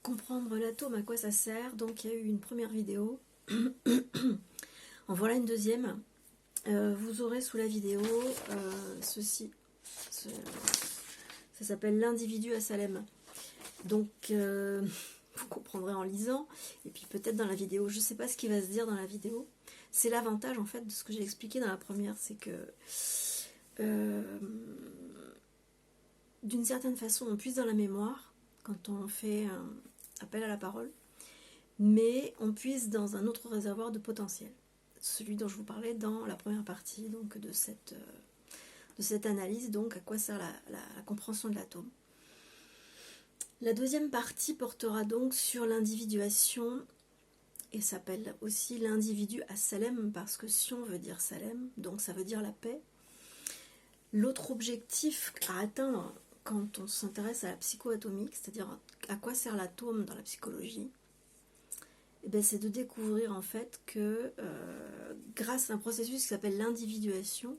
comprendre l'atome, à quoi ça sert. Donc il y a eu une première vidéo. En voilà une deuxième. Vous aurez sous la vidéo ceci. Ça s'appelle l'individu à Salem. Donc vous comprendrez en lisant. Et puis peut-être dans la vidéo. Je ne sais pas ce qui va se dire dans la vidéo. C'est l'avantage en fait de ce que j'ai expliqué dans la première. C'est que d'une certaine façon on puise dans la mémoire quand on fait un appel à la parole. Mais on puise dans un autre réservoir de potentiel. Celui dont je vous parlais dans la première partie donc de cette analyse, donc à quoi sert la compréhension de l'atome. La deuxième partie portera donc sur l'individuation et s'appelle aussi l'individu à Salem parce que Sion veut dire Salem, donc ça veut dire la paix. L'autre objectif à atteindre quand on s'intéresse à la psychoatomique, c'est-à-dire à quoi sert l'atome dans la psychologie, c'est de découvrir en fait que grâce à un processus qui s'appelle l'individuation,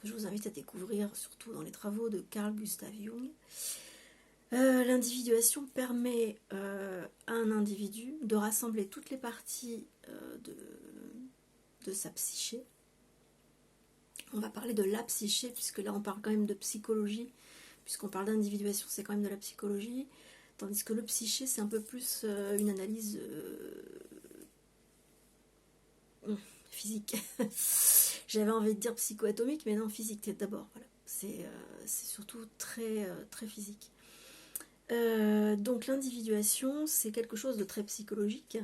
que je vous invite à découvrir surtout dans les travaux de Carl Gustav Jung, l'individuation permet à un individu de rassembler toutes les parties de sa psyché. On va parler de la psyché, puisque là on parle quand même de psychologie, puisqu'on parle d'individuation, c'est quand même de la psychologie. Tandis que le psyché, c'est un peu plus une analyse physique. J'avais envie de dire psychoatomique, mais non, physique d'abord. Voilà. C'est surtout très, très physique. Donc l'individuation, c'est quelque chose de très psychologique,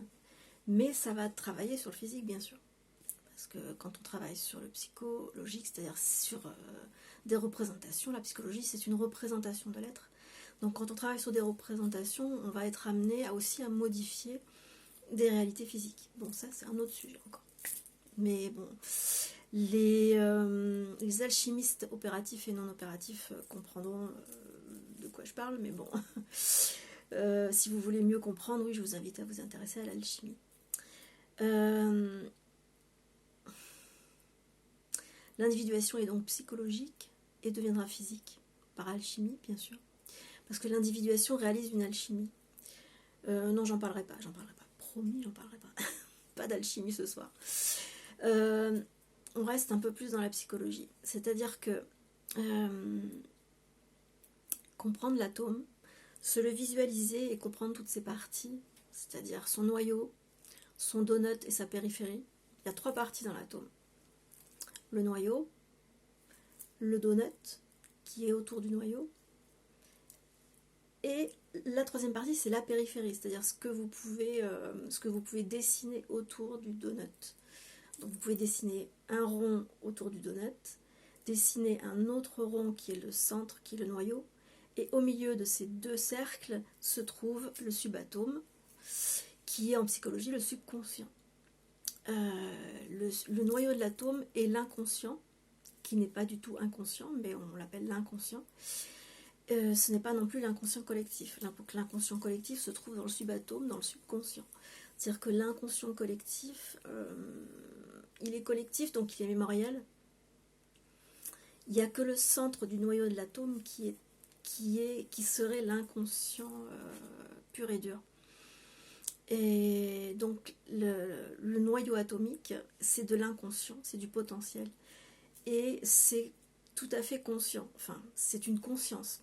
mais ça va travailler sur le physique, bien sûr. Parce que quand on travaille sur le psychologique, c'est-à-dire sur des représentations, la psychologie, c'est une représentation de l'être. Donc quand on travaille sur des représentations, on va être amené aussi à modifier des réalités physiques. Bon, ça c'est un autre sujet encore. Mais bon, les alchimistes opératifs et non opératifs comprendront de quoi je parle, mais bon, si vous voulez mieux comprendre, oui, je vous invite à vous intéresser à l'alchimie. L'individuation est donc psychologique et deviendra physique, par alchimie bien sûr. Parce que l'individuation réalise une alchimie. Non, j'en parlerai pas. Promis, j'en parlerai pas. Pas d'alchimie ce soir. On reste un peu plus dans la psychologie. C'est-à-dire que comprendre l'atome, se le visualiser et comprendre toutes ses parties, c'est-à-dire son noyau, son donut et sa périphérie. Il y a 3 parties dans l'atome. Le noyau, le donut qui est autour du noyau, et la 3e partie, c'est la périphérie, c'est-à-dire ce que vous pouvez dessiner autour du donut. Donc vous pouvez dessiner un rond autour du donut, dessiner un autre rond qui est le centre, qui est le noyau, et au milieu de ces 2 cercles se trouve le subatome, qui est en psychologie le subconscient. Le noyau de l'atome est l'inconscient, qui n'est pas du tout inconscient, mais on l'appelle l'inconscient. Ce n'est pas non plus l'inconscient collectif. L'inconscient collectif se trouve dans le subatome, dans le subconscient. C'est-à-dire que l'inconscient collectif, il est collectif, donc il est mémoriel. Il n'y a que le centre du noyau de l'atome qui serait l'inconscient pur et dur. Et donc le noyau atomique, c'est de l'inconscient, c'est du potentiel. Et c'est tout à fait conscient. Enfin, c'est une conscience.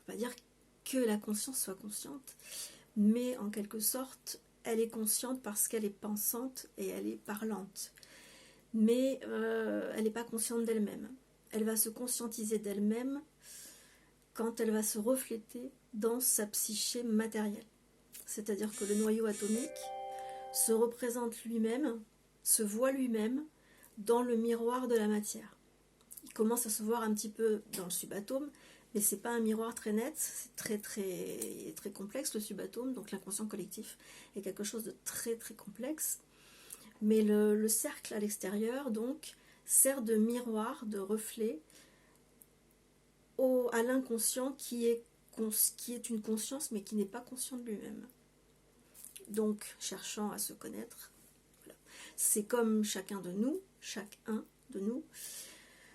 On ne peut pas dire que la conscience soit consciente, mais en quelque sorte, elle est consciente parce qu'elle est pensante et elle est parlante. Mais elle n'est pas consciente d'elle-même. Elle va se conscientiser d'elle-même quand elle va se refléter dans sa psyché matérielle. C'est-à-dire que le noyau atomique se représente lui-même, se voit lui-même dans le miroir de la matière. Il commence à se voir un petit peu dans le subatome, mais c'est pas un miroir très net, c'est très très très complexe le subatome, donc l'inconscient collectif est quelque chose de très très complexe. Mais le cercle à l'extérieur donc sert de miroir, de reflet à l'inconscient qui est une conscience mais qui n'est pas conscient de lui-même. Donc cherchant à se connaître, voilà. C'est comme chacun de nous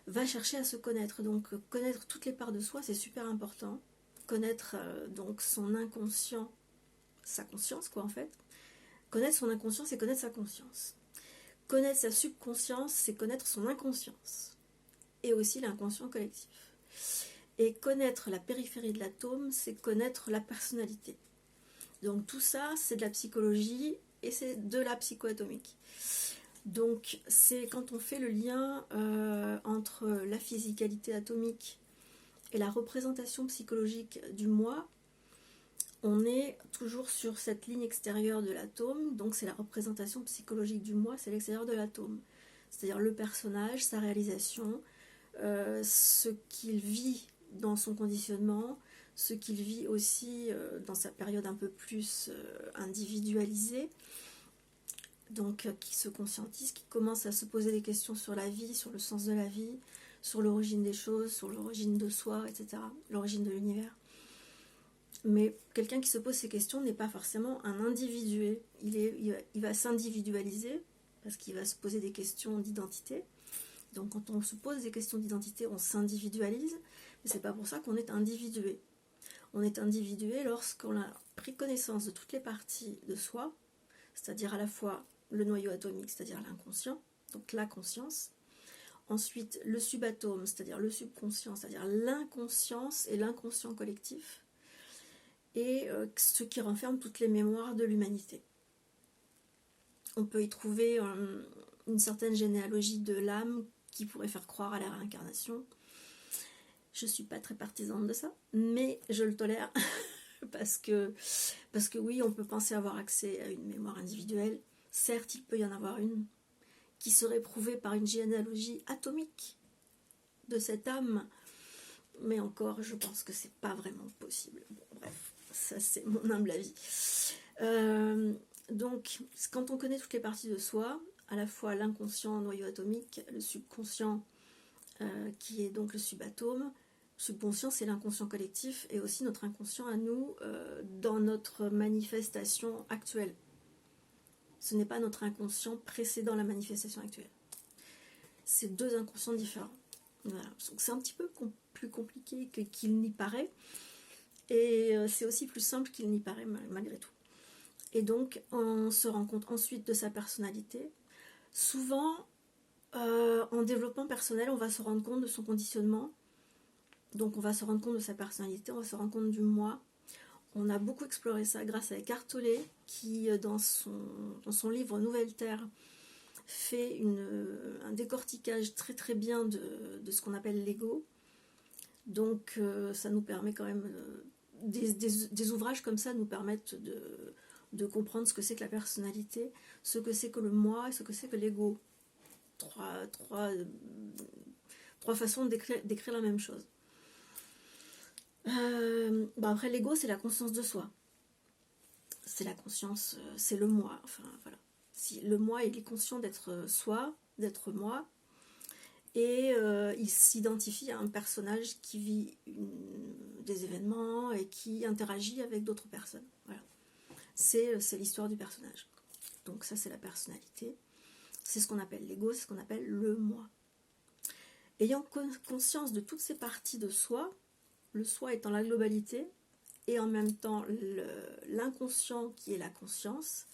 va chercher à se connaître. Donc connaître toutes les parts de soi, c'est super important. Connaître donc son inconscient, sa conscience, quoi, en fait. Connaître son inconscient, c'est connaître sa conscience. Connaître sa subconscience, c'est connaître son inconscience. Et aussi l'inconscient collectif. Et connaître la périphérie de l'atome, c'est connaître la personnalité. Donc tout ça, c'est de la psychologie et c'est de la psychoatomique. Donc c'est quand on fait le lien entre la physicalité atomique et la représentation psychologique du moi, on est toujours sur cette ligne extérieure de l'atome, donc c'est la représentation psychologique du moi, c'est l'extérieur de l'atome. C'est-à-dire le personnage, sa réalisation, ce qu'il vit dans son conditionnement, ce qu'il vit aussi dans sa période un peu plus individualisée, donc qui se conscientise, qui commence à se poser des questions sur la vie, sur le sens de la vie, sur l'origine des choses, sur l'origine de soi, etc., l'origine de l'univers. Mais quelqu'un qui se pose ces questions n'est pas forcément un individué. Il va s'individualiser parce qu'il va se poser des questions d'identité. Donc quand on se pose des questions d'identité, on s'individualise, mais c'est pas pour ça qu'on est individué. On est individué lorsqu'on a pris connaissance de toutes les parties de soi, c'est-à-dire à la fois le noyau atomique, c'est-à-dire l'inconscient, donc la conscience. Ensuite, le subatome, c'est-à-dire le subconscient, c'est-à-dire l'inconscience et l'inconscient collectif. Et ce qui renferme toutes les mémoires de l'humanité. On peut y trouver une certaine généalogie de l'âme qui pourrait faire croire à la réincarnation. Je ne suis pas très partisane de ça, mais je le tolère parce que oui, on peut penser avoir accès à une mémoire individuelle. Certes, il peut y en avoir une qui serait prouvée par une généalogie atomique de cette âme, mais encore, je pense que c'est pas vraiment possible. Bon, bref, ça c'est mon humble avis. Donc, quand on connaît toutes les parties de soi, à la fois l'inconscient, noyau atomique, le subconscient, qui est donc le subatome. Le subconscient, c'est l'inconscient collectif et aussi notre inconscient à nous dans notre manifestation actuelle. Ce n'est pas notre inconscient précédant la manifestation actuelle. C'est deux inconscients différents. Voilà. Donc c'est un petit peu plus compliqué qu'il n'y paraît. Et c'est aussi plus simple qu'il n'y paraît malgré tout. Et donc, on se rend compte ensuite de sa personnalité. Souvent, en développement personnel, on va se rendre compte de son conditionnement. Donc, on va se rendre compte de sa personnalité, on va se rendre compte du moi. On a beaucoup exploré ça grâce à Eckhart Tolle, qui, dans son livre Nouvelle Terre, fait un décortiquage très très bien de ce qu'on appelle l'ego. Donc, ça nous permet quand même... Des ouvrages comme ça nous permettent de comprendre ce que c'est que la personnalité, ce que c'est que le moi et ce que c'est que l'ego. Trois façons d'écrire la même chose. Après, l'ego, c'est la conscience de soi. C'est la conscience, c'est le moi. Enfin, voilà. Si le moi, il est conscient d'être soi, d'être moi, et il s'identifie à un personnage qui vit des événements et qui interagit avec d'autres personnes. Voilà. C'est l'histoire du personnage. Donc ça, c'est la personnalité. C'est ce qu'on appelle l'ego, c'est ce qu'on appelle le moi. Ayant conscience de toutes ces parties de soi, le soi étant la globalité, et en même temps l'inconscient qui est la conscience,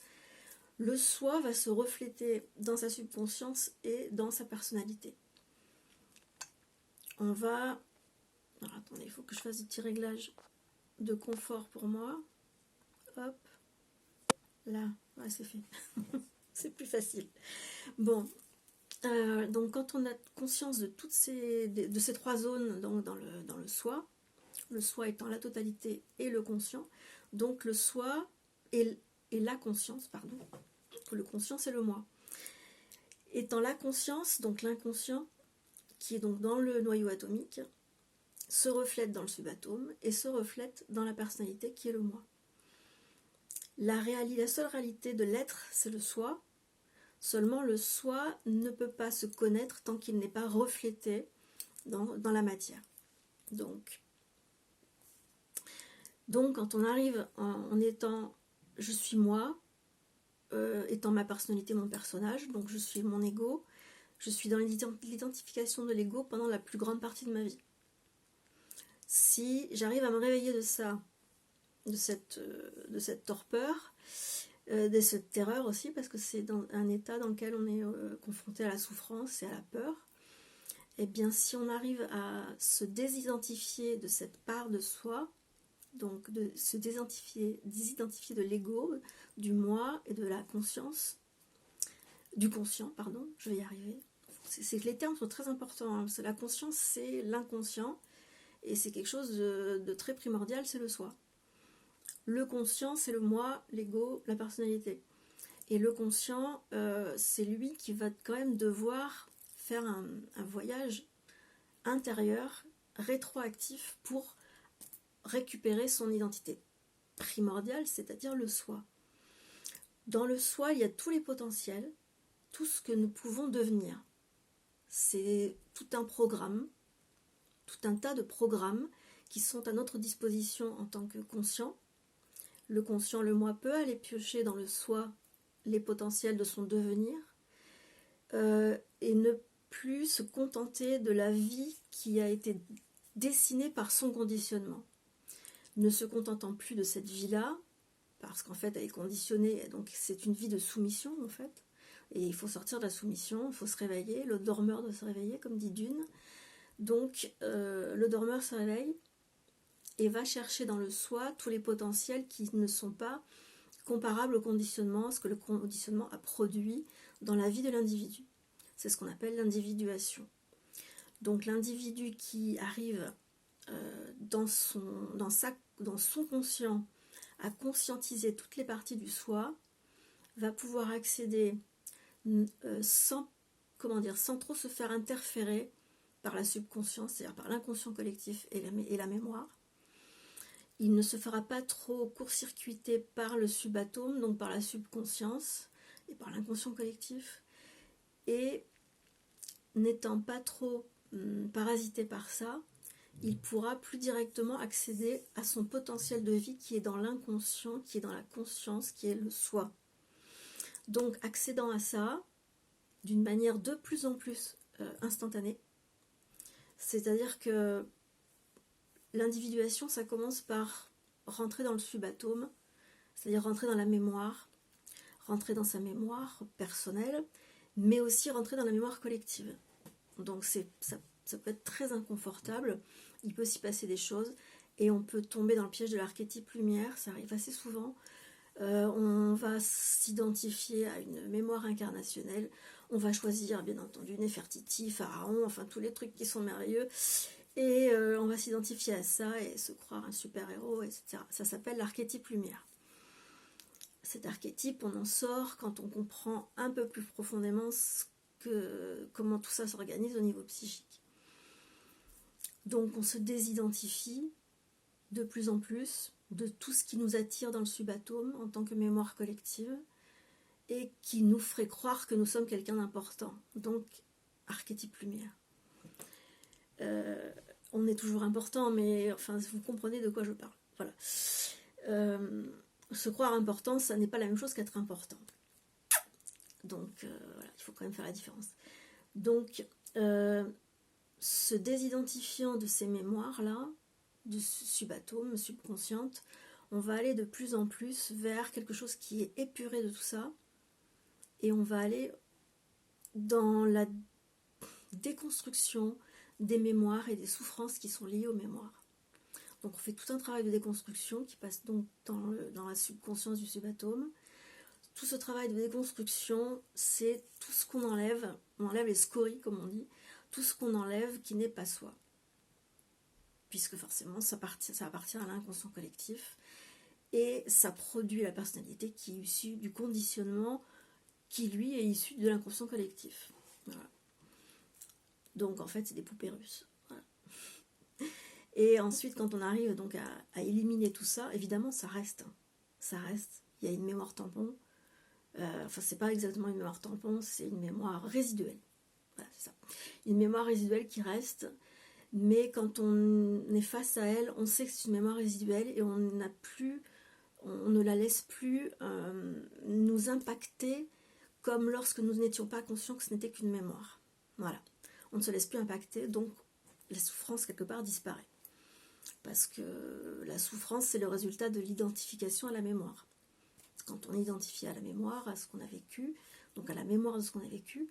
le soi va se refléter dans sa subconscience et dans sa personnalité. On va... Alors attendez, il faut que je fasse des petits réglages de confort pour moi. Hop. Là, ouais, c'est fait. C'est plus facile. Bon. Donc quand on a conscience de toutes ces trois zones donc dans le soi étant la totalité et le conscient, donc le soi et la conscience, pardon. Le conscient, c'est le moi. Étant la conscience, donc l'inconscient, qui est donc dans le noyau atomique, se reflète dans le subatome et se reflète dans la personnalité qui est le moi. La seule réalité de l'être, c'est le soi. Seulement le soi ne peut pas se connaître tant qu'il n'est pas reflété dans la matière. Donc quand on arrive en étant je suis moi, étant ma personnalité, mon personnage, donc je suis mon ego, je suis dans l'identification de l'ego pendant la plus grande partie de ma vie. Si j'arrive à me réveiller de ça de cette torpeur, de cette terreur aussi, parce que c'est dans un état dans lequel on est confronté à la souffrance et à la peur. Et bien, si on arrive à se désidentifier de cette part de soi, donc de se désidentifier de l'ego, du moi et de la conscience, du conscient, pardon, je vais y arriver. C'est que les termes sont très importants, hein, parce que la conscience, c'est l'inconscient, et c'est quelque chose de très primordial, c'est le soi. Le conscient, c'est le moi, l'ego, la personnalité. Et le conscient, c'est lui qui va quand même devoir faire un voyage intérieur, rétroactif, pour récupérer son identité primordiale, c'est-à-dire le soi. Dans le soi, il y a tous les potentiels, tout ce que nous pouvons devenir. C'est tout un programme, tout un tas de programmes qui sont à notre disposition en tant que conscient. Le conscient, le moi, peut aller piocher dans le soi les potentiels de son devenir et ne plus se contenter de la vie qui a été dessinée par son conditionnement. Ne se contentant plus de cette vie-là, parce qu'en fait elle est conditionnée, donc c'est une vie de soumission en fait, et il faut sortir de la soumission, il faut se réveiller, le dormeur doit se réveiller, comme dit Dune. Donc le dormeur se réveille et va chercher dans le soi tous les potentiels qui ne sont pas comparables au conditionnement, ce que le conditionnement a produit dans la vie de l'individu. C'est ce qu'on appelle l'individuation. Donc l'individu qui arrive dans son conscient à conscientiser toutes les parties du soi va pouvoir accéder sans trop se faire interférer par la subconscience, c'est-à-dire par l'inconscient collectif et la mémoire. Il ne se fera pas trop court-circuiter par le subatome, donc par la subconscience et par l'inconscient collectif, et n'étant pas trop parasité par ça, il pourra plus directement accéder à son potentiel de vie qui est dans l'inconscient, qui est dans la conscience, qui est le soi. Donc accédant à ça d'une manière de plus en plus instantanée, c'est-à-dire que l'individuation, ça commence par rentrer dans le subatome, c'est-à-dire rentrer dans la mémoire, rentrer dans sa mémoire personnelle, mais aussi rentrer dans la mémoire collective. Donc ça peut être très inconfortable, il peut s'y passer des choses, et on peut tomber dans le piège de l'archétype lumière, ça arrive assez souvent. On va s'identifier à une mémoire incarnationnelle, on va choisir bien entendu Néfertiti, Pharaon, enfin tous les trucs qui sont merveilleux, et on va s'identifier à ça et se croire un super-héros, etc. Ça s'appelle l'archétype lumière. Cet archétype, on en sort quand on comprend un peu plus profondément comment tout ça s'organise au niveau psychique. Donc on se désidentifie de plus en plus de tout ce qui nous attire dans le subatome en tant que mémoire collective et qui nous ferait croire que nous sommes quelqu'un d'important. Donc archétype lumière. On est toujours important, mais enfin vous comprenez de quoi je parle. Voilà. Se croire important, ça n'est pas la même chose qu'être important. Donc voilà, il faut quand même faire la différence. Donc se désidentifiant de ces mémoires-là, du subatome, subconsciente, on va aller de plus en plus vers quelque chose qui est épuré de tout ça, et on va aller dans la déconstruction des mémoires et des souffrances qui sont liées aux mémoires. Donc on fait tout un travail de déconstruction qui passe donc dans la subconscience du subatome. Tout ce travail de déconstruction, c'est tout ce qu'on enlève, on enlève les scories comme on dit, tout ce qu'on enlève qui n'est pas soi. Puisque forcément ça appartient à l'inconscient collectif et ça produit la personnalité qui est issue du conditionnement qui lui est issu de l'inconscient collectif. Voilà. Donc en fait c'est des poupées russes. Voilà. Et ensuite quand on arrive donc à éliminer tout ça, évidemment ça reste. Il y a une mémoire tampon. Enfin c'est pas exactement une mémoire tampon, c'est une mémoire résiduelle. Voilà, c'est ça. Une mémoire résiduelle qui reste. Mais quand on est face à elle, on sait que c'est une mémoire résiduelle et on ne la laisse plus nous impacter comme lorsque nous n'étions pas conscients que ce n'était qu'une mémoire. Voilà. On ne se laisse plus impacter, donc la souffrance quelque part disparaît. Parce que la souffrance, c'est le résultat de l'identification à la mémoire. Quand on identifie à la mémoire, à ce qu'on a vécu, donc à la mémoire de ce qu'on a vécu,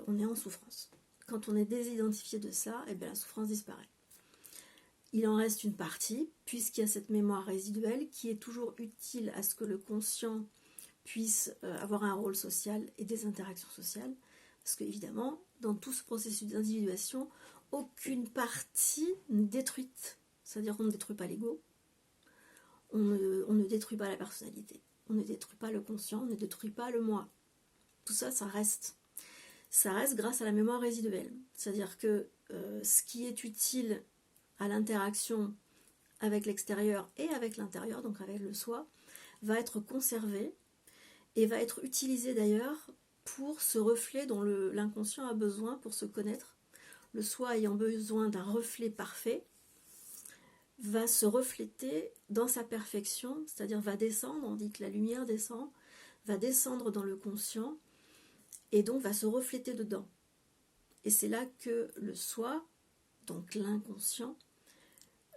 on est en souffrance. Quand on est désidentifié de ça, eh bien la souffrance disparaît. Il en reste une partie, puisqu'il y a cette mémoire résiduelle qui est toujours utile à ce que le conscient puisse avoir un rôle social et des interactions sociales. Parce qu'évidemment, dans tout ce processus d'individuation, aucune partie n'est détruite. C'est-à-dire qu'on ne détruit pas l'ego, on ne détruit pas la personnalité, on ne détruit pas le conscient, on ne détruit pas le moi. Tout ça, ça reste. Ça reste grâce à la mémoire résiduelle. C'est-à-dire que ce qui est utile à l'interaction avec l'extérieur et avec l'intérieur, donc avec le soi, va être conservé et va être utilisé d'ailleurs pour ce reflet dont l'inconscient a besoin pour se connaître. Le soi ayant besoin d'un reflet parfait, va se refléter dans sa perfection, c'est-à-dire va descendre, on dit que la lumière descend, va descendre dans le conscient et donc va se refléter dedans. Et c'est là que le soi, donc l'inconscient,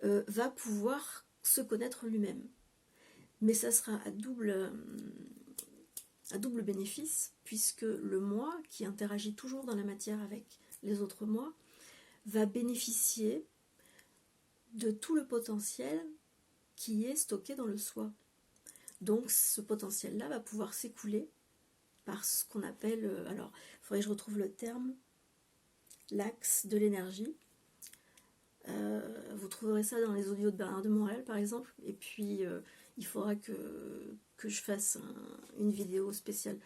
va pouvoir se connaître lui-même. Mais ça sera à double bénéfice, puisque le moi, qui interagit toujours dans la matière avec les autres moi, va bénéficier de tout le potentiel qui est stocké dans le soi. Donc ce potentiel-là va pouvoir s'écouler par ce qu'on appelle, alors il faudrait que je retrouve le terme, l'axe de l'énergie. Vous trouverez ça dans les audios de Bernard de Montréal par exemple, et puis il faudra que je fasse une vidéo spéciale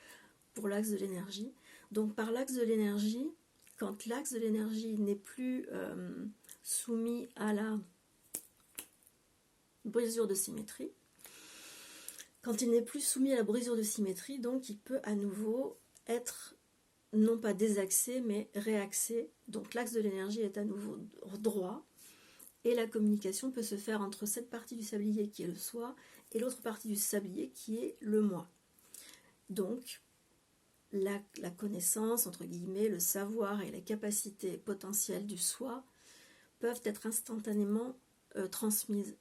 pour l'axe de l'énergie. Donc par l'axe de l'énergie, quand l'axe de l'énergie n'est plus soumis à la brisure de symétrie, quand il n'est plus soumis à la brisure de symétrie, donc il peut à nouveau être non pas désaxé mais réaxé. Donc l'axe de l'énergie est à nouveau droit et la communication peut se faire entre cette partie du sablier qui est le soi et l'autre partie du sablier qui est le moi. Donc la connaissance, entre guillemets, le savoir et les capacités potentielles du soi peuvent être instantanément transmises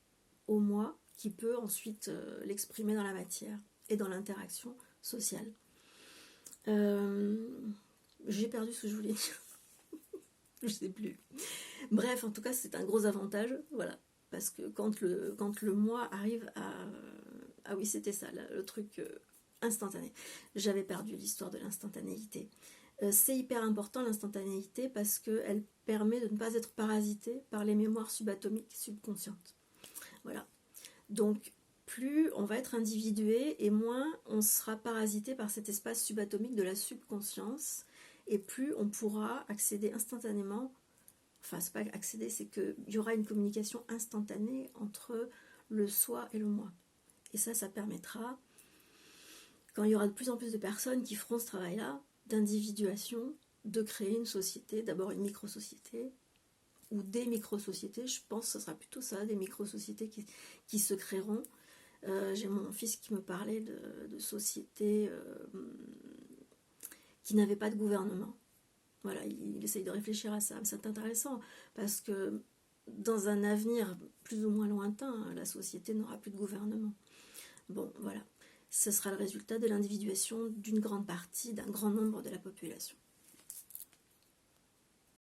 au moi qui peut ensuite l'exprimer dans la matière et dans l'interaction sociale. J'ai perdu ce que je voulais dire. Je sais plus. Bref, en tout cas, c'est un gros avantage, voilà, parce que quand le moi arrive à... Ah oui, c'était ça, là, le truc instantané. J'avais perdu l'histoire de l'instantanéité. C'est hyper important l'instantanéité parce qu'elle permet de ne pas être parasité par les mémoires subatomiques subconscientes. Voilà. Donc, plus on va être individué et moins on sera parasité par cet espace subatomique de la subconscience et plus on pourra accéder instantanément, enfin c'est pas accéder, c'est qu'il y aura une communication instantanée entre le soi et le moi. Et ça permettra, quand il y aura de plus en plus de personnes qui feront ce travail-là, d'individuation, de créer une société, d'abord une micro-société, ou des micro-sociétés, je pense que ce sera plutôt ça, des micro-sociétés qui se créeront. J'ai mon fils qui me parlait de sociétés qui n'avaient pas de gouvernement. Voilà, il essaye de réfléchir à ça. C'est intéressant parce que dans un avenir plus ou moins lointain, la société n'aura plus de gouvernement. Bon, voilà. Ce sera le résultat de l'individuation d'une grande partie, d'un grand nombre de la population.